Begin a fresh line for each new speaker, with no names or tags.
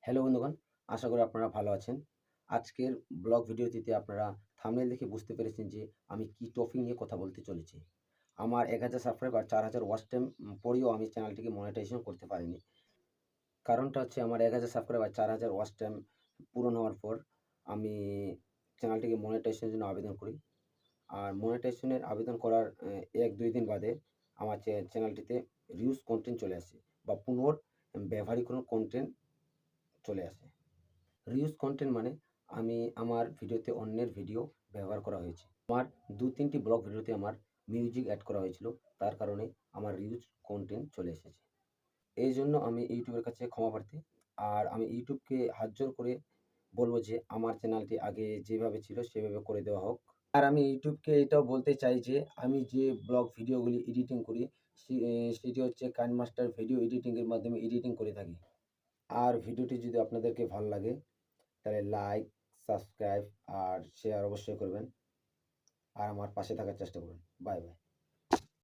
Hello বন্ধুগণ, আশা করি আপনারা ভালো আছেন। আজকের ব্লগ ভিডিওটিতে আপনারা থাম্বনেল দেখে বুঝতে পেরেছেন যে আমি কি টপিক নিয়ে কথা বলতে চলেছি। আমার ১,০০০ সাবস্ক্রাইবার ৪,০০০ ওয়াচ টাইম পরেও আমি চ্যানেলটিকে মনিটাইজেশন করতে পারিনি। কারণটা হচ্ছে আমার ১,০০০ সাবস্ক্রাইবার ৪,০০০ ওয়াচ টাইম পূরণ হওয়ার পর আমি চ্যানেলটিকে মনিটাইজেশনের জন্য আবেদন করি। আর মনিটাইজেশনের আবেদন করার ১-২ দিন বাদে আমার চ্যানেলটিতে রিউজ কনটেন্ট চলে আসে বা ব্যবহারিকরণ কনটেন্ট চলে আসে। রিউজ কনটেন্ট মানে আমার ভিডিওতে অন্যের ভিডিও ব্যবহার করা হয়েছে। আমার ২-৩টি ব্লগ ভিডিওতে আমার মিউজিক অ্যাড করা হয়েছিল। তার কারণে আমার রিউজ কনটেন্ট চলে এসেছে। এইজন্য আমি ইউটিউবের কাছে ক্ষমা প্রার্থী। আর আমি ইউটিউবকে হাত জোড় করে বলব যে আমার চ্যানেলটি আগে যেভাবে ছিল সেভাবে করে দেওয়া হোক। আর আমি ইউটিউবকে এটাও বলতে চাই যে আমি যে ব্লগ ভিডিওগুলি এডিটিং করি সেটি হচ্ছে কাইনমাস্টার ভিডিও এডিটিং এর মাধ্যমে এডিটিং করে থাকি। আর ভিডিওটি যদি আপনাদেরকে ভাল লাগে তাহলে লাইক, সাবস্ক্রাইব আর শেয়ার অবশ্যই করবেন। আর আমার পাশে থাকার চেষ্টা করবেন। Bye, by.